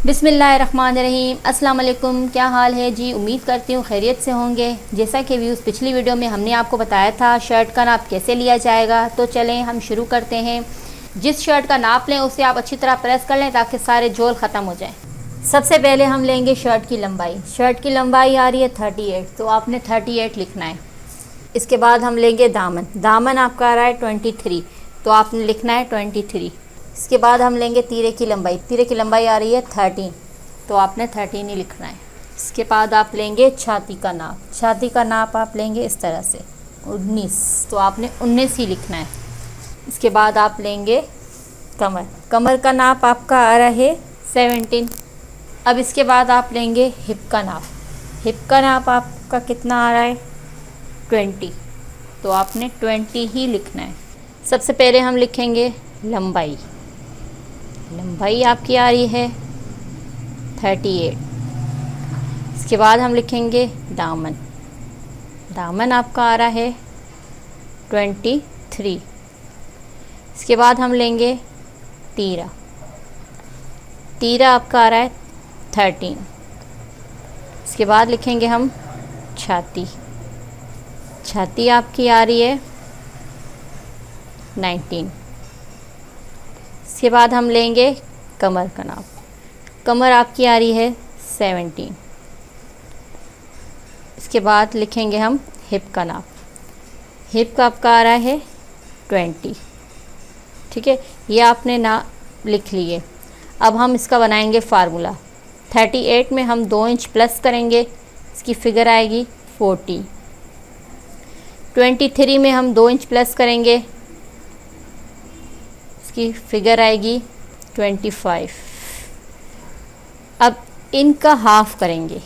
बिस्मिल्लाहिर्रहमानिर्रहीम। अस्सलाम वालेकुम। क्या हाल है जी? उम्मीद करती हूँ खैरियत से होंगे। जैसा कि व्यूज़ पिछली वीडियो में हमने आपको बताया था शर्ट का नाप कैसे लिया जाएगा, तो चलें हम शुरू करते हैं। जिस शर्ट का नाप लें उसे आप अच्छी तरह प्रेस कर लें ताकि सारे जोल ख़त्म हो जाएं। सबसे पहले हम लेंगे शर्ट की लंबाई। शर्ट की लंबाई आ रही है 38, तो आपने 38 लिखना है। इसके बाद हम लेंगे दामन। दामन आपका आ रहा है 23, तो आपने लिखना है 23। इसके बाद हम लेंगे तीरे की लंबाई। तीरे की लंबाई आ रही है 13, तो आपने 13 ही लिखना है। इसके बाद आप लेंगे छाती का नाप। छाती का नाप आप लेंगे इस तरह से 19, तो आपने 19 ही लिखना है। इसके बाद आप लेंगे कमर। कमर का नाप आपका आ रहा है 17। अब इसके बाद आप लेंगे हिप का नाप। हिप का नाप आपका कितना आ रहा है 20, तो आपने 20 ही लिखना है। सबसे पहले हम लिखेंगे लंबाई। लंबाई आपकी आ रही है 38। इसके बाद हम लिखेंगे दामन। दामन आपका आ रहा है 23। इसके बाद हम लेंगे तीरा। तीरा आपका आ रहा है 13। इसके बाद लिखेंगे हम छाती। छाती आपकी आ रही है 19। इसके बाद हम लेंगे कमर का नाप। कमर आपकी आ रही है 17। इसके बाद लिखेंगे हम हिप का नाप। हिप का आपका आ रहा है 20। ठीक है, ये आपने ना लिख लिए। अब हम इसका बनाएंगे फार्मूला। 38 में हम 2 इंच प्लस करेंगे, इसकी फिगर आएगी 40। 23 में हम 2 इंच प्लस करेंगे, की फिगर आएगी 25। अब इनका हाफ करेंगे।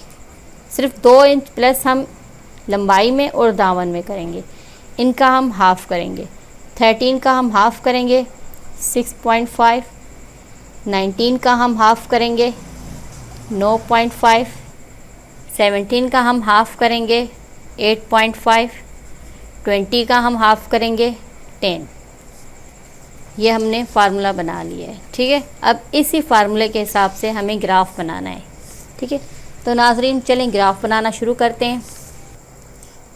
सिर्फ 2 इंच प्लस हम लंबाई में और दामन में करेंगे, इनका हम हाफ करेंगे। 13 का हम हाफ करेंगे 6.5। 19 का हम हाफ करेंगे 9.5। 17 का हम हाफ करेंगे 8.5। 20 का हम हाफ करेंगे 10। ये हमने फार्मूला बना लिया है। ठीक है, अब इसी फार्मूले के हिसाब से हमें ग्राफ बनाना है। ठीक है, तो नाजरीन चलें ग्राफ बनाना शुरू करते हैं।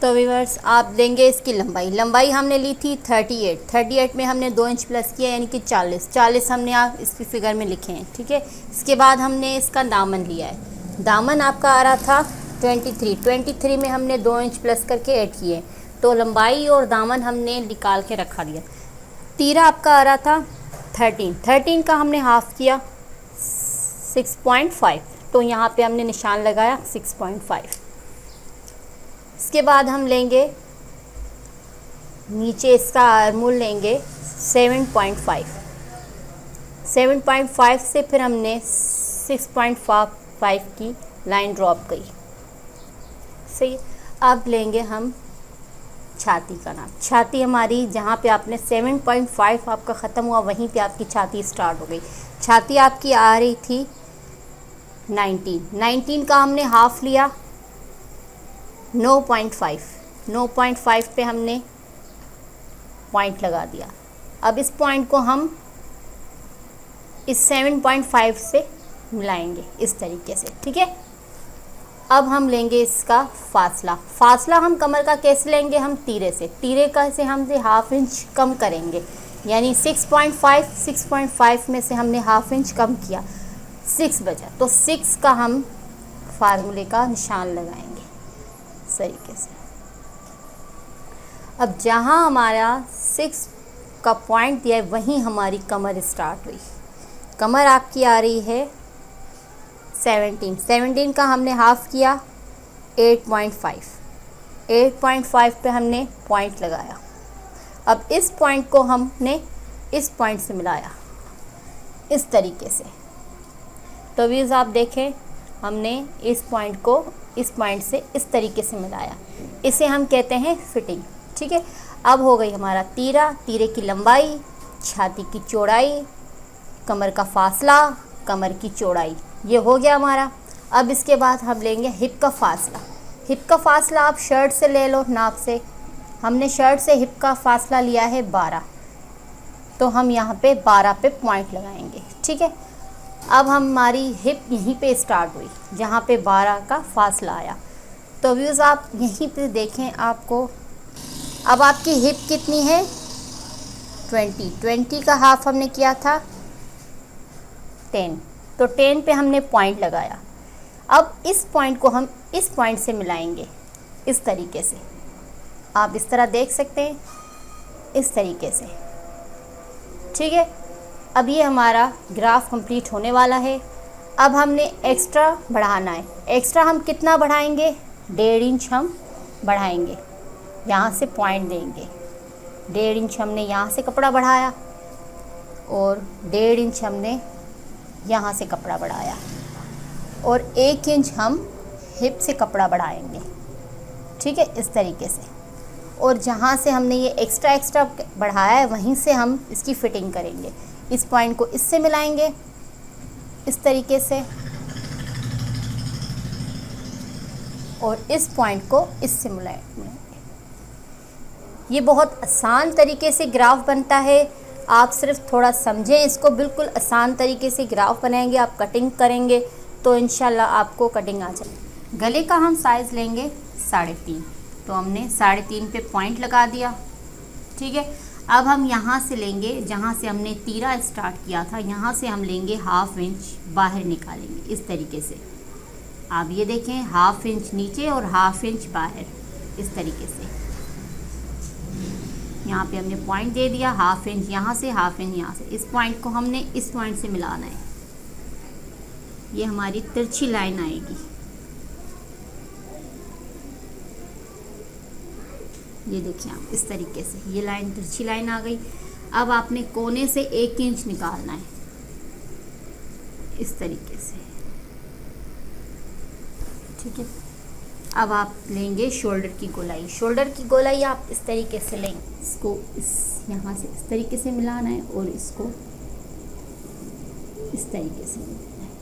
तो व्यूअर्स आप देंगे इसकी लंबाई। लंबाई हमने ली थी 38। 38 में हमने 2 इंच प्लस किया यानी कि 40। 40 हमने आप इसकी फिगर में लिखे हैं। ठीक है, इसके बाद हमने इसका दामन लिया है। दामन आपका आ रहा था 23। 23 में हमने 2 इंच प्लस करके ऐड किए, तो लंबाई और दामन हमने निकाल के रखा दिया। तीरा आपका आ रहा था 13। 13 का हमने हाफ किया 6.5, तो यहाँ पे हमने निशान लगाया 6.5। इसके बाद हम लेंगे नीचे इसका आर्मूल लेंगे 7.5। 7.5 से फिर हमने 6.5 की लाइन ड्रॉप की। सही, अब लेंगे हम छाती का नाप। छाती हमारी जहाँ पे आपने 7.5 आपका ख़त्म हुआ वहीं पे आपकी छाती स्टार्ट हो गई। छाती आपकी आ रही थी 19। 19 का हमने हाफ लिया 9.5। 9.5 पे हमने पॉइंट लगा दिया। अब इस पॉइंट को हम इस 7.5 से मिलाएंगे इस तरीके से। ठीक है, अब हम लेंगे इसका फासला। फासला हम कमर का कैसे लेंगे? हम तीरे से। तीरे का से हमसे हाफ इंच कम करेंगे, यानी 6.5 में से हमने हाफ इंच कम किया, 6 बचा, तो 6 का हम फार्मूले का निशान लगाएंगे इस तरीके से। अब जहाँ हमारा 6 का पॉइंट दिया है वहीं हमारी कमर स्टार्ट हुई। कमर आपकी आ रही है 17। 17 का हमने हाफ किया 8.5। 8.5 पे हमने पॉइंट लगाया। अब इस पॉइंट को हमने इस पॉइंट से मिलाया इस तरीके से। तो व्यूज़ आप देखें, हमने इस पॉइंट को इस पॉइंट से इस तरीके से मिलाया, इसे हम कहते हैं फिटिंग। ठीक है, अब हो गई हमारा तीरा, तीरे की लंबाई, छाती की चौड़ाई, कमर का फासला, कमर की चौड़ाई, ये हो गया हमारा। अब इसके बाद हम लेंगे हिप का फासला। हिप का फासला आप शर्ट से ले लो नाप से। हमने शर्ट से हिप का फासला लिया है 12, तो हम यहाँ पे 12 पे पॉइंट लगाएंगे। ठीक है, अब हमारी हिप यहीं पे स्टार्ट हुई जहाँ पे 12 का फासला आया। तो व्यूज़ आप यहीं पे देखें, आपको अब आपकी हिप कितनी है 20 का हाफ हमने किया था 10, तो 10 पे हमने पॉइंट लगाया। अब इस पॉइंट को हम इस पॉइंट से मिलाएंगे इस तरीके से, आप इस तरह देख सकते हैं, इस तरीके से, ठीक है। अब ये हमारा ग्राफ कंप्लीट होने वाला है। अब हमने एक्स्ट्रा बढ़ाना है। एक्स्ट्रा हम कितना बढ़ाएंगे, 1.5 इंच हम बढ़ाएंगे, यहाँ से पॉइंट देंगे। 1.5 इंच हमने यहाँ से कपड़ा बढ़ाया और 1.5 इंच हमने यहाँ से कपड़ा बढ़ाया और 1 इंच हम हिप से कपड़ा बढ़ाएंगे, ठीक है, इस तरीके से। और जहाँ से हमने ये एक्स्ट्रा बढ़ाया है वहीं से हम इसकी फिटिंग करेंगे। इस पॉइंट को इससे मिलाएंगे इस तरीके से और इस पॉइंट को इससे मिलाएंगे। ये बहुत आसान तरीके से ग्राफ बनता है, आप सिर्फ थोड़ा समझें इसको। बिल्कुल आसान तरीके से ग्राफ बनाएंगे, आप कटिंग करेंगे तो इंशाल्लाह आपको कटिंग आ जाए। गले का हम साइज़ लेंगे 3.5, तो हमने 3.5 पे पॉइंट लगा दिया, ठीक है। अब हम यहाँ से लेंगे, जहाँ से हमने तीरा स्टार्ट किया था, यहाँ से हम लेंगे 1/2 इंच बाहर निकालेंगे इस तरीके से। आप ये देखें, 1/2 इंच नीचे और 1/2 इंच बाहर, इस तरीके से। यहाँ पे हमने पॉइंट दे दिया, 1/2 इंच यहाँ से, 1/2 इंच यहाँ से। इस पॉइंट को हमने इस पॉइंट से मिलाना है, ये हमारी तिरछी लाइन आएगी। ये देखिए आप इस तरीके से, ये लाइन तिरछी लाइन आ गई। अब आपने कोने से 1 इंच निकालना है इस तरीके से, ठीक है। अब आप लेंगे शोल्डर की गोलाई। शोल्डर की गोलाई आप इस तरीके से लेंगे, इसको इस यहाँ से इस तरीके से मिलाना है और इसको इस तरीके से मिलाना है।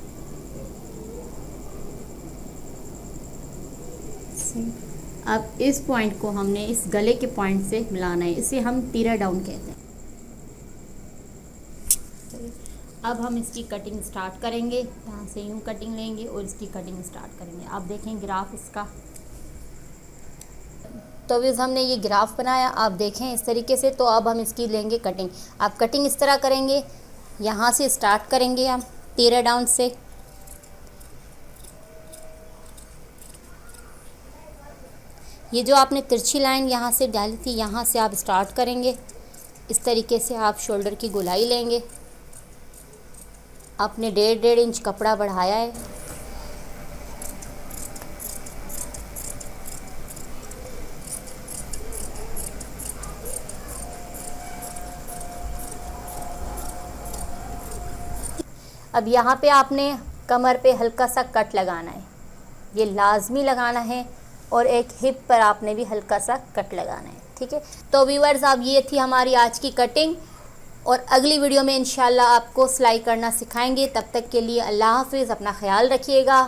अब इस पॉइंट को हमने इस गले के पॉइंट से मिलाना है, इसे हम तीरा डाउन कहते हैं। अब हम इसकी कटिंग स्टार्ट करेंगे, यहाँ से यूँ कटिंग लेंगे और इसकी कटिंग स्टार्ट करेंगे। आप देखें ग्राफ इसका, तो अभी हमने ये ग्राफ बनाया, आप देखें इस तरीके से। तो अब हम इसकी लेंगे कटिंग। आप कटिंग इस तरह करेंगे, यहाँ से स्टार्ट करेंगे हम तीरा डाउन से, ये जो आपने तिरछी लाइन यहाँ से डाली थी, यहाँ से आप स्टार्ट करेंगे इस तरीके से। आप शोल्डर की गोलाई लेंगे, आपने 1.5 इंच कपड़ा बढ़ाया है, अब यहाँ पे आपने कमर पे हल्का सा कट लगाना है, ये लाजमी लगाना है, और एक हिप पर आपने भी हल्का सा कट लगाना है, ठीक है। तो व्यूअर्स, अब ये थी हमारी आज की कटिंग, और अगली वीडियो में इंशाल्लाह आपको सिलाई करना सिखाएंगे। तब तक के लिए अल्लाह हाफिज़, अपना ख्याल रखिएगा।